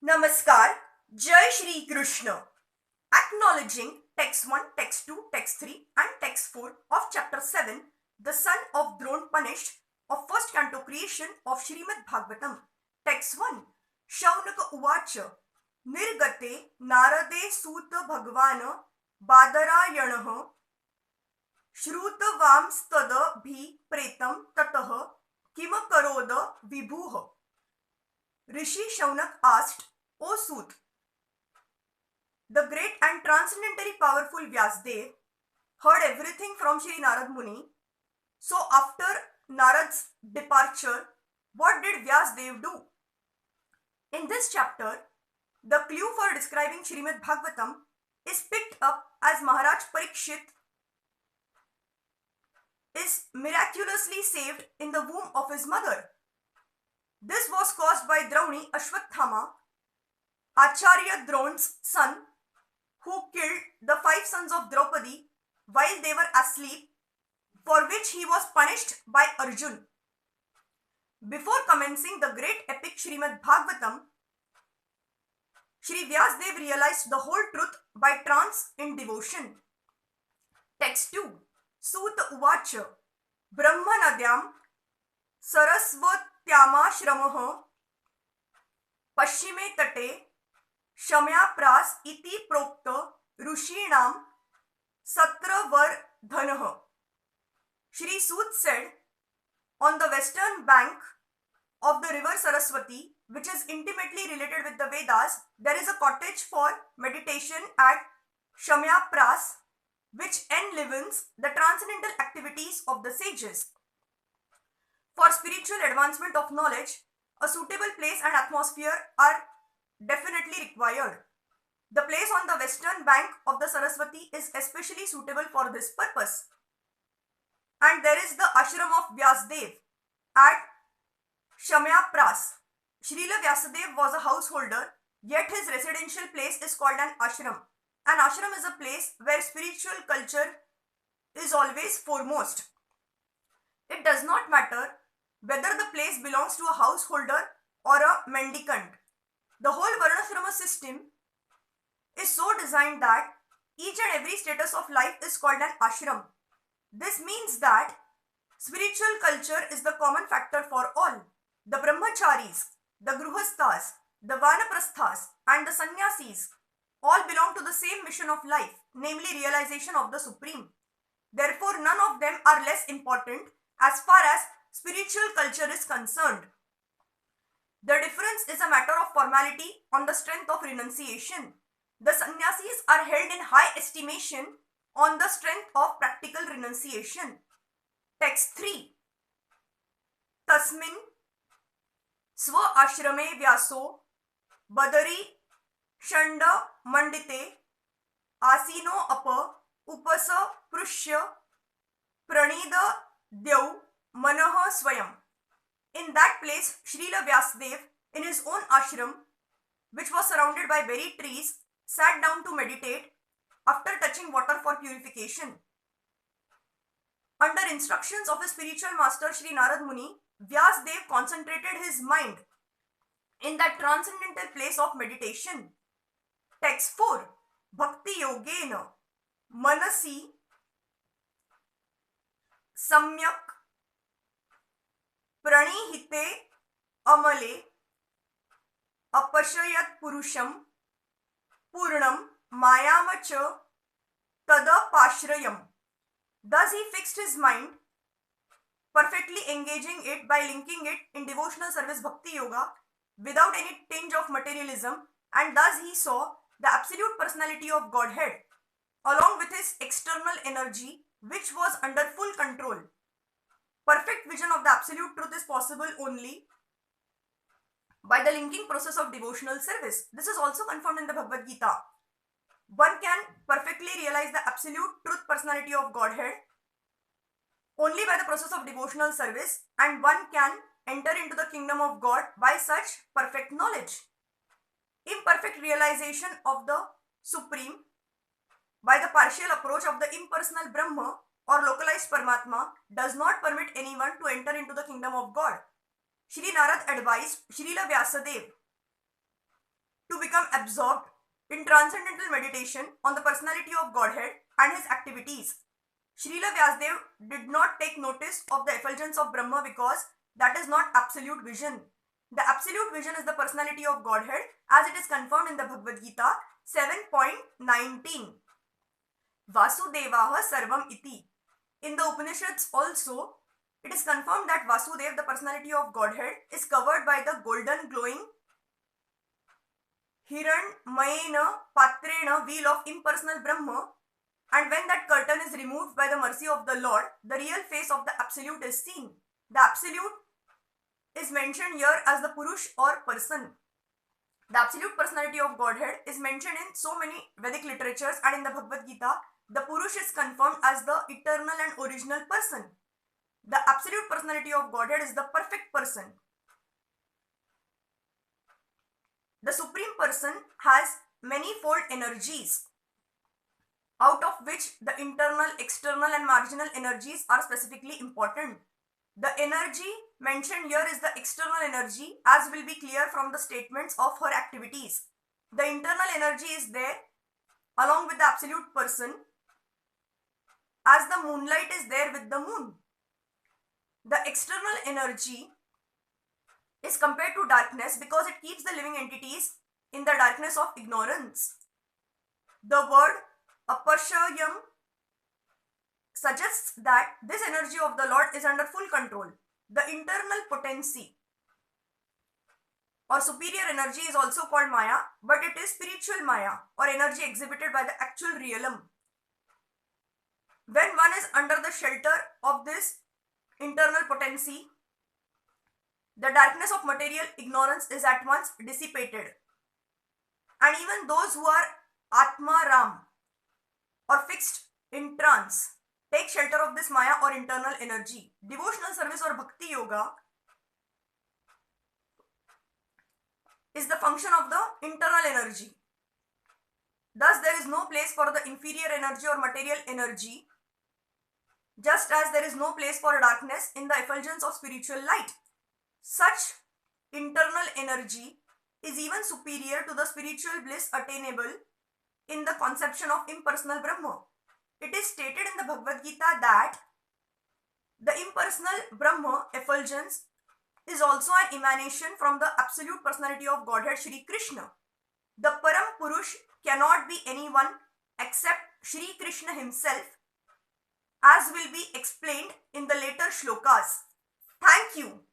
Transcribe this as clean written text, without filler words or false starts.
Namaskar, Jai Shri Krishna. Acknowledging text 1, text 2, text 3 and text 4 of chapter 7, the son of Drona punished of first canto creation of Srimad Bhagavatam. Text 1. Shaunaka Uvacha Nirgate Narade Suta Bhagavana Badarayanah Shrutavamstada Bhi Pretam Tataha Kimakaroda Vibhuha. Rishi Shaunak asked, O Sut, the great and transcendently powerful Vyasadev heard everything from Shri Narad Muni. So after Narad's departure, what did Vyasadev do? In this chapter, the clue for describing Srimad Bhagavatam is picked up as Maharaj Parikshit is miraculously saved in the womb of his mother. This was caused by Drauni Ashwathama, Acharya Drona's son, who killed the 5 sons of Draupadi while they were asleep, for which he was punished by Arjun. Before commencing the great epic Srimad Bhagavatam, Shri Vyasadev realized the whole truth by trance in devotion. Text 2. Suta Uvacha Brahmanadyam Saraswatyamashramah Paschime Tate Shamyapras iti prokta Rushinam Satravardhanah. Shri Sut said, on the western bank of the river Saraswati, which is intimately related with the Vedas, there is a cottage for meditation at Shamyapras, which enlivens the transcendental activities of the sages. For spiritual advancement of knowledge, a suitable place and atmosphere are definitely required. The place on the western bank of the Saraswati is especially suitable for this purpose. And there is the ashram of Vyasadev at Shamyapras. Srila Vyasadev was a householder, yet his residential place is called an ashram. An ashram is a place where spiritual culture is always foremost. It does not matter whether the place belongs to a householder or a mendicant. The whole Varnashrama system is so designed that each and every status of life is called an ashram. This means that spiritual culture is the common factor for all. The brahmacharis, the gruhasthas, the vanaprasthas and the sannyasis all belong to the same mission of life, namely realization of the Supreme. Therefore, none of them are less important as far as spiritual culture is concerned. The difference is a matter of formality on the strength of renunciation. The sannyasis are held in high estimation on the strength of practical renunciation. Text 3. Tasmin Swa Ashrame Vyaso Badari Shanda Mandite Asino Apa Upasa Prushya Pranida Dev Manaha Swayam. In that place, Srila Vyasadev, in his own ashram, which was surrounded by berry trees, sat down to meditate after touching water for purification. Under instructions of his spiritual master Shri Narad Muni, Vyasadev concentrated his mind in that transcendental place of meditation. Text 4. Bhakti Yogena Manasi Samyak Pranihite Amale Apashayat Purusham Purnam Mayamacha Tadapashrayam. Thus he fixed his mind, perfectly engaging it by linking it in devotional service bhakti yoga without any tinge of materialism, and thus he saw the absolute personality of Godhead along with his external energy, which was under full control. Perfect vision of the absolute truth is possible only by the linking process of devotional service. This is also confirmed in the Bhagavad Gita. One can perfectly realize the absolute truth personality of Godhead only by the process of devotional service, and one can enter into the kingdom of God by such perfect knowledge. Imperfect realization of the Supreme by the partial approach of the impersonal Brahma or localized Paramatma does not permit anyone to enter into the kingdom of God. Shri Narad advised Srila Vyasadev to become absorbed in transcendental meditation on the personality of Godhead and his activities. Srila Vyasadeva did not take notice of the effulgence of Brahma because that is not absolute vision. The absolute vision is the personality of Godhead as it is confirmed in the Bhagavad Gita 7.19. Vasudevaha sarvam iti. In the Upanishads also, it is confirmed that Vasudeva, the personality of Godhead, is covered by the golden glowing Hiranmayena Patrena wheel of impersonal Brahma, and when that curtain is removed by the mercy of the Lord, the real face of the Absolute is seen. The Absolute is mentioned here as the Purush or person. The absolute personality of Godhead is mentioned in so many Vedic literatures, and in the Bhagavad Gita, the Purush is confirmed as the eternal and original person. The absolute personality of Godhead is the perfect person. The Supreme Person has manifold energies, out of which the internal, external and marginal energies are specifically important. The energy mentioned here is the external energy, as will be clear from the statements of her activities. The internal energy is there along with the absolute person, as the moonlight is there with the moon. The external energy is compared to darkness because it keeps the living entities in the darkness of ignorance. The word apashayam suggests that this energy of the Lord is under full control. The internal potency or superior energy is also called Maya, but it is spiritual Maya or energy exhibited by the actual realm. When one is under the shelter of this internal potency, the darkness of material ignorance is at once dissipated. And even those who are Atma Ram or fixed in trance take shelter of this Maya or internal energy. Devotional service or Bhakti Yoga is the function of the internal energy. Thus, there is no place for the inferior energy or material energy, just as there is no place for darkness in the effulgence of spiritual light. Such internal energy is even superior to the spiritual bliss attainable in the conception of impersonal Brahma. It is stated in the Bhagavad Gita that the impersonal Brahma effulgence is also an emanation from the absolute personality of Godhead Shri Krishna. The Param Purush cannot be anyone except Shri Krishna himself, as will be explained in the later shlokas. Thank you.